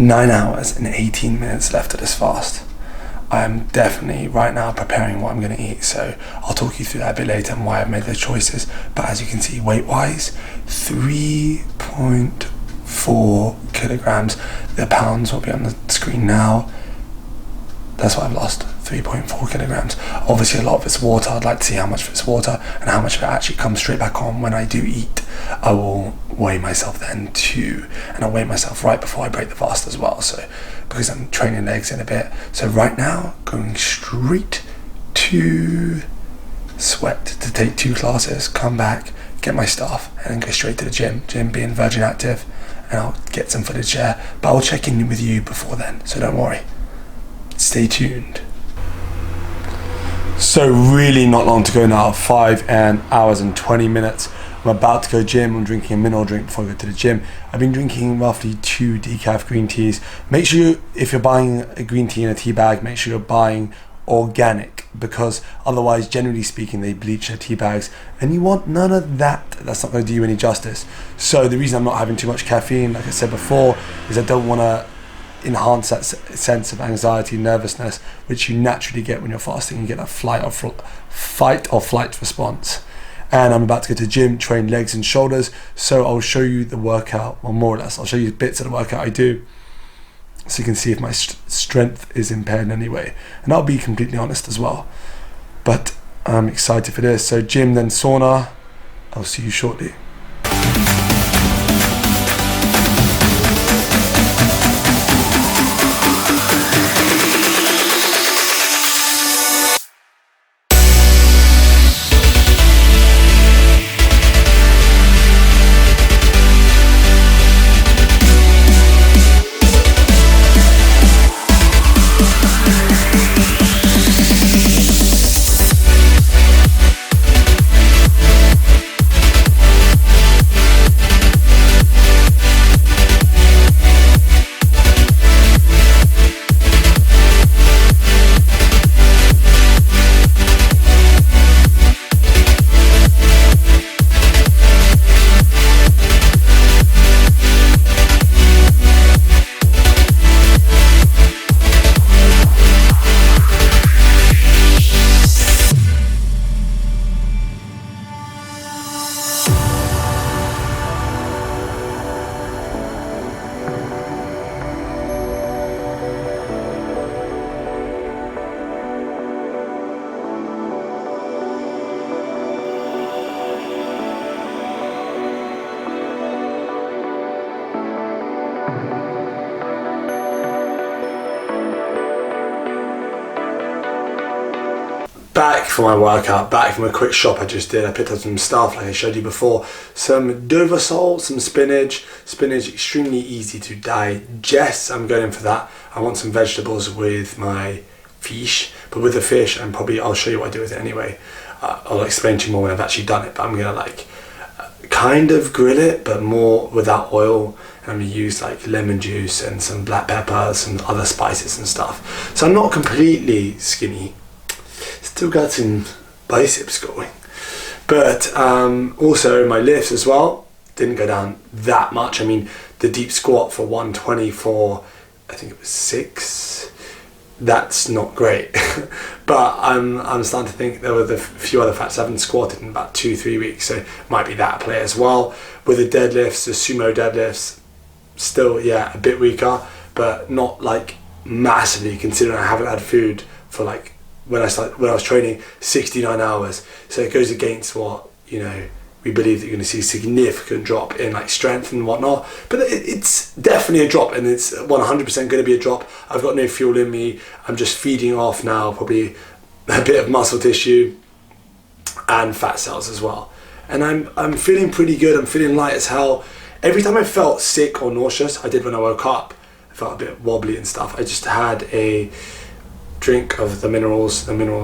9 hours and 18 minutes left of this fast. I'm definitely right now preparing what I'm going to eat, so I'll talk you through that a bit later and why I've made those choices. But as you can see, weight wise, 3.4 kilograms. The pounds will be on the screen now. That's what I've lost, 3.4 kilograms. Obviously a lot of it's water. I'd like to see how much of it's water and how much of it actually comes straight back on when I do eat. I will weigh myself then too, and I'll weigh myself right before I break the fast as well, so because I'm training legs in a bit. So right now, going straight to Sweat to take 2 classes, come back, get my stuff, and then go straight to the gym being Virgin Active, and I'll get some footage there, but I'll check in with you before then, so don't worry. Stay tuned. So really not long to go now, 5 hours and 20 minutes. I'm about to go gym. I'm drinking a mineral drink before I go to the gym. I've been drinking roughly 2 decaf green teas. Make sure if you're buying a green tea in a tea bag, make sure you're buying organic, because otherwise, generally speaking, they bleach their tea bags, and you want none of that. That's not going to do you any justice. So the reason I'm not having too much caffeine, like I said before, is I don't want to enhance that sense of anxiety, nervousness, which you naturally get when you're fasting. You get that fight or flight response. And I'm about to go to the gym, train legs and shoulders, so I'll show you the workout, or more or less, I'll show you bits of the workout I do, so you can see if my strength is impaired in any way. And I'll be completely honest as well. But I'm excited for this. So gym, then sauna. I'll see you shortly. Back for my workout, back from a quick shop I just did. I picked up some stuff like I showed you before. Some Duversol, some spinach. Spinach, extremely easy to digest. I'm going in for that. I want some vegetables with my fish, but with the fish, and I'll show you what I do with it anyway. I'll explain to you more when I've actually done it, but I'm gonna kind of grill it, but more without oil. And I'm gonna use like lemon juice and some black pepper, some other spices and stuff. So I'm not completely skinny. Still got some biceps going, but also my lifts as well didn't go down that much. I mean, the deep squat for 120 for, I think it was 6, that's not great. But I'm starting to think there were a few other fats I haven't squatted in about 2-3 weeks, so might be that play as well. With the deadlifts, the sumo deadlifts, still a bit weaker, but not like massively, considering I haven't had food for like when I was training 69 hours. So it goes against what, we believe that you're going to see a significant drop in like strength and whatnot, but it's definitely a drop, and it's 100% going to be a drop. I've got no fuel in me. I'm just feeding off now probably a bit of muscle tissue and fat cells as well, and I'm feeling pretty good. I'm feeling light as hell. Every time I felt sick or nauseous, I did when I woke up, I felt a bit wobbly and stuff, I just had a drink of the mineral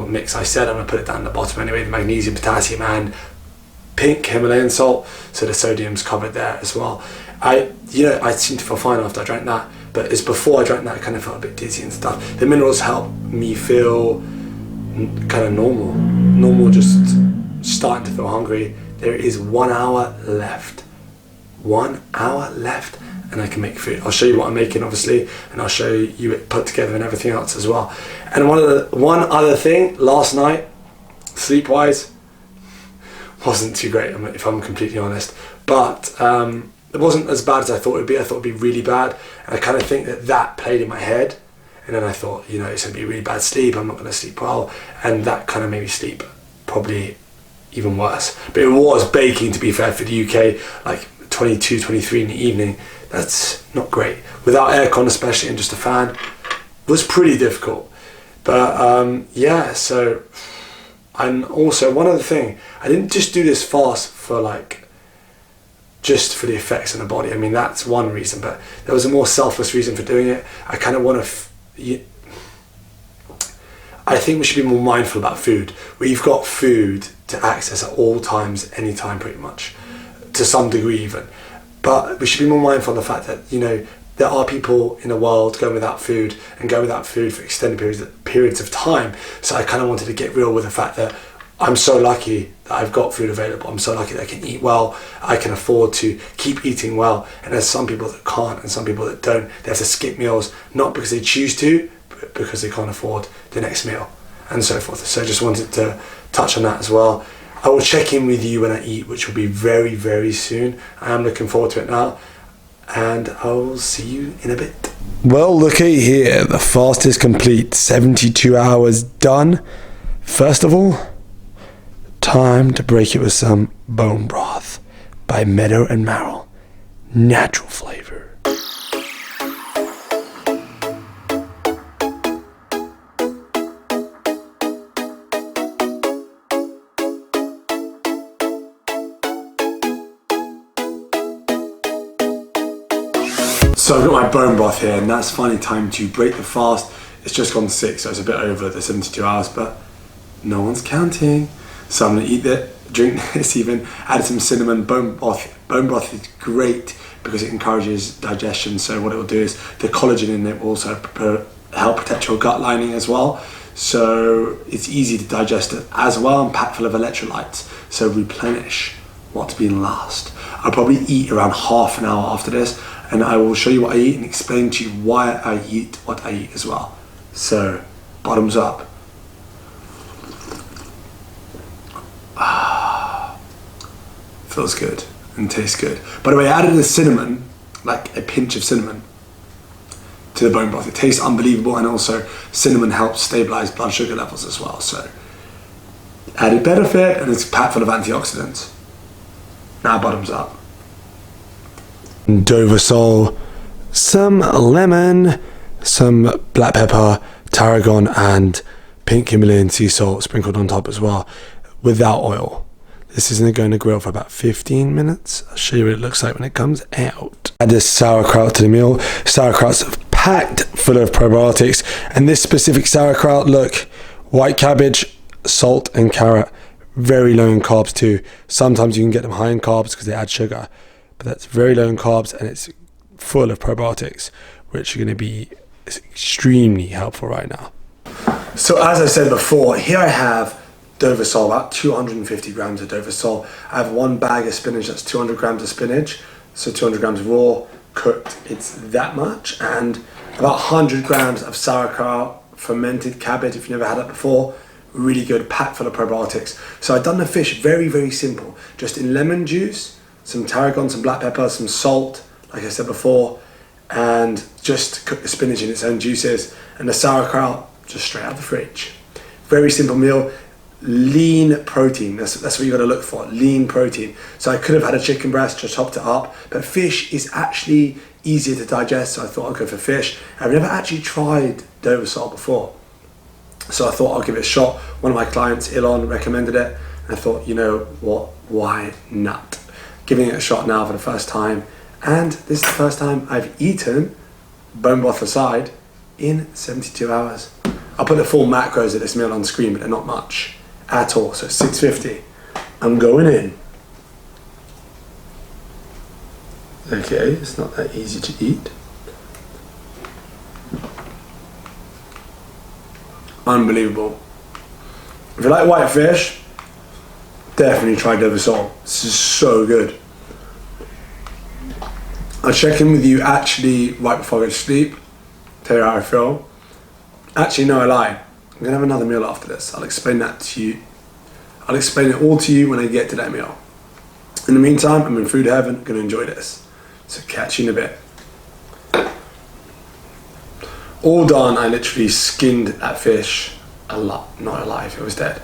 mix. I said I'm gonna put it down at the bottom anyway, the magnesium, potassium and pink Himalayan salt, so the sodium's covered there as well. I seemed to feel fine after I drank that, but it's before I drank that I kind of felt a bit dizzy and stuff. The minerals help me feel kind of normal, just starting to feel hungry. There is 1 hour left. 1 hour left and I can make food. I'll show you what I'm making, obviously, and I'll show you it put together and everything else as well. And one other thing, last night, sleep-wise, wasn't too great, if I'm completely honest. But it wasn't as bad as I thought it would be. I thought it would be really bad. And I kind of think that played in my head. And then I thought, it's going to be really bad sleep. I'm not going to sleep well. And that kind of made me sleep probably even worse. But it was baking, to be fair, for the UK, like 22, 23 in the evening. That's not great. Without aircon especially, and just a fan, it was pretty difficult. But yeah, so, and also one other thing, I didn't just do this fast for just for the effects on the body. I mean, that's one reason, but there was a more selfless reason for doing it. I kind of want to, I think we should be more mindful about food. We've got food to access at all times, anytime pretty much, to some degree even. But we should be more mindful of the fact that, there are people in the world going without food and go without food for extended periods of time. So I kind of wanted to get real with the fact that I'm so lucky that I've got food available. I'm so lucky that I can eat well. I can afford to keep eating well. And there's some people that can't and some people that don't. They have to skip meals, not because they choose to, but because they can't afford the next meal and so forth. So I just wanted to touch on that as well. I will check in with you when I eat, which will be very, very soon. I am looking forward to it now. And I will see you in a bit. Well, look at here. The fast is complete. 72 hours done. First of all, time to break it with some bone broth by Meadow and Marrow. Natural flavor. So I've got my bone broth here, and that's finally time to break the fast. It's just gone 6, so it's a bit over the 72 hours, but no one's counting. So I'm gonna eat it, drink this even, add some cinnamon. Bone broth is great because it encourages digestion. So what it will do is the collagen in it will also help protect your gut lining as well. So it's easy to digest it as well, and packed full of electrolytes. So replenish what's been lost. I'll probably eat around half an hour after this, and I will show you what I eat and explain to you why I eat what I eat as well. So, bottoms up. Feels good and tastes good. By the way, I added the cinnamon, like a pinch of cinnamon, to the bone broth. It tastes unbelievable, and also cinnamon helps stabilize blood sugar levels as well. So, added benefit, and it's packed full of antioxidants. Now, bottoms up. Dover sole, some lemon, some black pepper, tarragon, and pink Himalayan sea salt sprinkled on top as well, without oil. This is going to grill for about 15 minutes. I'll show you what it looks like when it comes out. Add this sauerkraut to the meal. Sauerkraut's packed full of probiotics, and this specific sauerkraut, look, white cabbage, salt, and carrot. Very low in carbs too. Sometimes you can get them high in carbs because they add sugar, but that's very low in carbs, and it's full of probiotics, which are going to be extremely helpful right now. So as I said before, here I have Dover sole, about 250 grams of Dover sole. I have 1 bag of spinach, that's 200 grams of spinach, so 200 grams raw, cooked, it's that much, and about 100 grams of sauerkraut, fermented cabbage, if you've never had that before. Really good, packed full of probiotics. So I've done the fish very, very simple. Just in lemon juice, some tarragon, some black pepper, some salt, like I said before, and just cook the spinach in its own juices, and the sauerkraut just straight out of the fridge. Very simple meal. Lean protein, that's what you got to look for, lean protein. So I could have had a chicken breast, just chopped it up, but fish is actually easier to digest, so I thought I'd go for fish. I've never actually tried Dover sole before, so I thought I'll give it a shot. One of my clients, Ilon, recommended it, and I thought, you know what, why not? Giving it a shot now for the first time, and this is the first time I've eaten, bone broth aside, in 72 hours. I'll put the full macros of this meal on screen, but they're not much at all. So 650. I'm going in. Okay, it's not that easy to eat. Unbelievable. If you like white fish, definitely try Dover sole. This is so good. I'll check in with you actually right before I go to sleep, tell you how I feel. Actually, no, I lie. I'm gonna have another meal after this. I'll explain that to you. I'll explain it all to you when I get to that meal. In the meantime, I'm in food heaven, gonna enjoy this. So catch you in a bit. All done, I literally skinned that fish not alive, it was dead.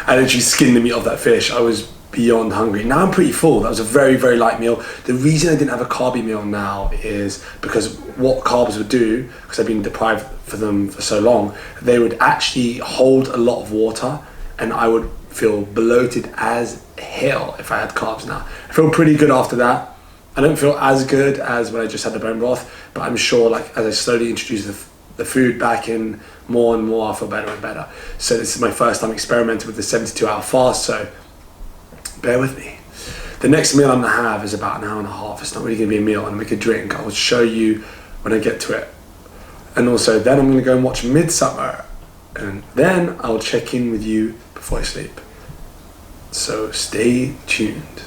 I literally skinned the meat off that fish. I was beyond hungry. Now I'm pretty full. That was a very, very light meal. The reason I didn't have a carby meal now is because what carbs would do, because I've been deprived for them for so long, they would actually hold a lot of water and I would feel bloated as hell if I had carbs now. I feel pretty good after that. I don't feel as good as when I just had the bone broth, but I'm sure like as I slowly introduce the food back in more and more, I feel better and better. So this is my first time experimenting with the 72-hour fast, so bear with me. The next meal I'm gonna have is about an hour and a half. It's not really gonna be a meal, and make a drink. I will show you when I get to it. And also then I'm gonna go and watch Midsummer, and then I'll check in with you before I sleep. So stay tuned.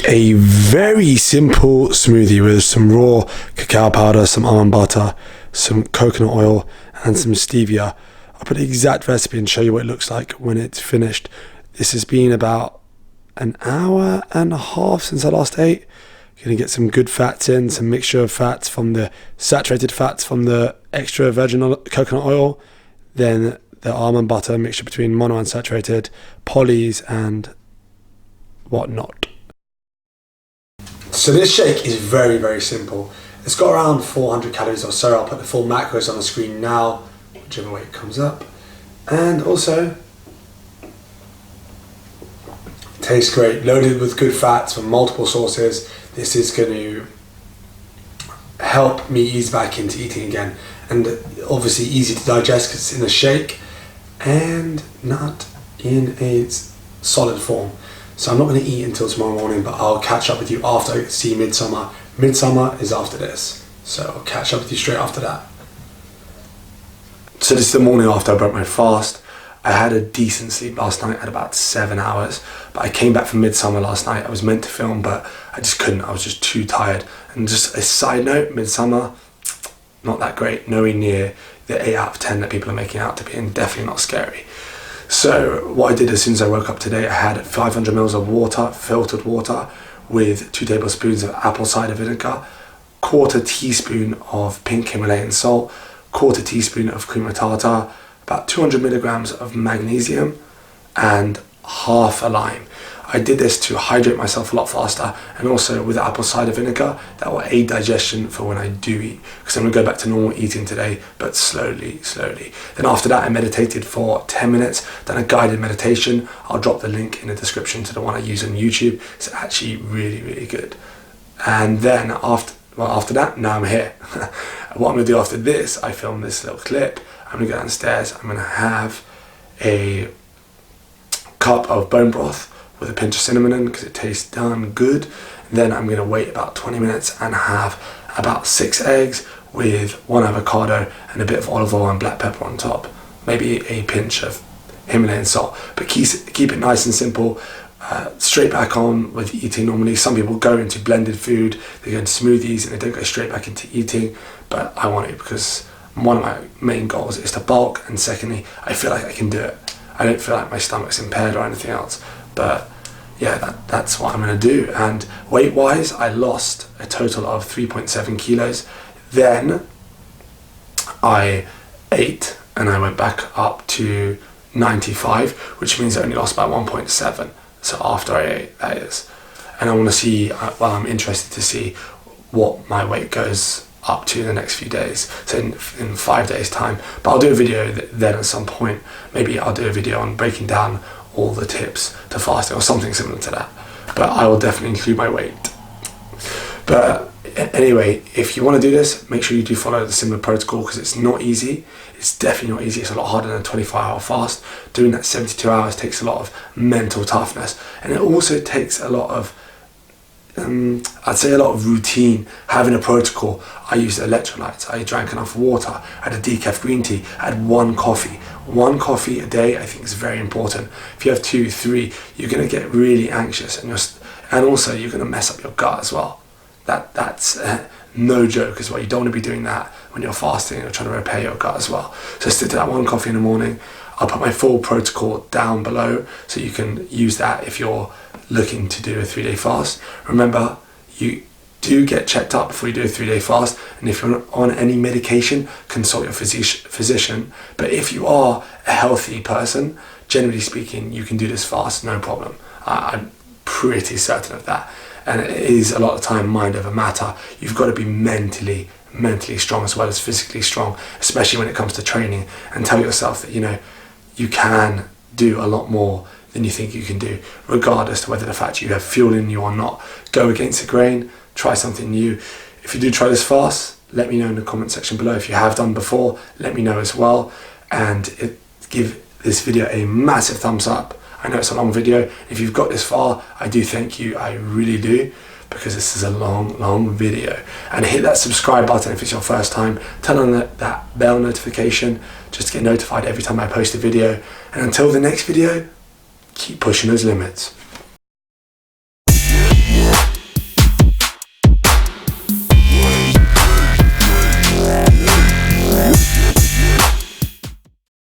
A very simple smoothie with some raw cacao powder, some almond butter, some coconut oil and some stevia. I'll put the exact recipe and show you what it looks like when it's finished. This has been about an hour and a half since I last ate. Gonna get some good fats in, some mixture of fats from the saturated fats from the extra virgin coconut oil, then the almond butter mixture between monounsaturated, polys and whatnot. So this shake is very, very simple. It's got around 400 calories or so. I'll put the full macros on the screen now, whichever way it comes up. And also, tastes great, loaded with good fats from multiple sources. This is going to help me ease back into eating again. And obviously easy to digest because it's in a shake and not in a solid form. So I'm not going to eat until tomorrow morning, but I'll catch up with you after I see Midsummer. Midsummer is after this, so I'll catch up with you straight after that. So this is the morning after I broke my fast. I had a decent sleep last night at about 7 hours, but I came back from Midsummer last night. I was meant to film, but I just couldn't. I was just too tired. And just a side note, Midsummer, not that great, nowhere near the 8 out of 10 that people are making out to be, and definitely not scary. So what I did as soon as I woke up today, I had 500 mils of water, filtered water, with 2 tablespoons of apple cider vinegar, 1/4 teaspoon of pink Himalayan salt, 1/4 teaspoon of cream of tartar, about 200 milligrams of magnesium, and half a lime. I did this to hydrate myself a lot faster, and also with apple cider vinegar, that will aid digestion for when I do eat, because I'm going to go back to normal eating today, but slowly. Then after that, I meditated for 10 minutes, done a guided meditation. I'll drop the link in the description to the one I use on YouTube. It's actually really, really good. And then after that, now I'm here. What I'm going to do after this, I filmed this little clip. I'm going to go downstairs. I'm going to have a cup of bone broth with a pinch of cinnamon in because it tastes darn good. Then I'm going to wait about 20 minutes and have about 6 eggs with 1 avocado and a bit of olive oil and black pepper on top. Maybe a pinch of Himalayan salt. But keep it nice and simple. Straight back on with eating normally. Some people go into blended food, they go into smoothies and they don't go straight back into eating. But I want to, because one of my main goals is to bulk, and secondly, I feel like I can do it. I don't feel like my stomach's impaired or anything else. But yeah, that's what I'm going to do. And weight wise, I lost a total of 3.7 kilos. Then I ate and I went back up to 95, which means I only lost about 1.7. So after I ate, that is. And I want to see, well, I'm interested to see what my weight goes up to in the next few days. So in 5 days time. But I'll do a video then at some point. Maybe I'll do a video on breaking down all the tips to fasting or something similar to that, but I will definitely include my weight. But anyway, if you want to do this, make sure you do follow the similar protocol, because it's not easy. It's definitely not easy. It's a lot harder than a 24-hour fast. Doing that 72 hours takes a lot of mental toughness, and it also takes a lot of I'd say a lot of routine, having a protocol. I used electrolytes, I drank enough water, I had a decaf green tea, I had 1 coffee. 1 coffee a day I think is very important. If you have 2, 3, you're going to get really anxious, and also you're going to mess up your gut as well. that's no joke as well. You don't want to be doing that when you're fasting and you're trying to repair your gut as well. So stick to that 1 coffee in the morning. I'll put my full protocol down below so you can use that if you're looking to do a 3-day fast. Remember, you do get checked up before you do a 3-day fast, and if you're on any medication, consult your physician. But if you are a healthy person, generally speaking, you can do this fast, no problem. I'm pretty certain of that. And it is a lot of time mind over matter. You've got to be mentally strong as well as physically strong, especially when it comes to training, and tell yourself that, you know, you can do a lot more than you think you can do, regardless of whether the fact you have fuel in you or not. Go against the grain, try something new. If you do try this fast, let me know in the comment section below. If you have done before, let me know as well, and give this video a massive thumbs up. I know it's a long video. If you've got this far, I do thank you, I really do, because this is a long video. And hit that subscribe button if it's your first time. Turn on that bell notification just to get notified every time I post a video. And until the next video, keep pushing those limits.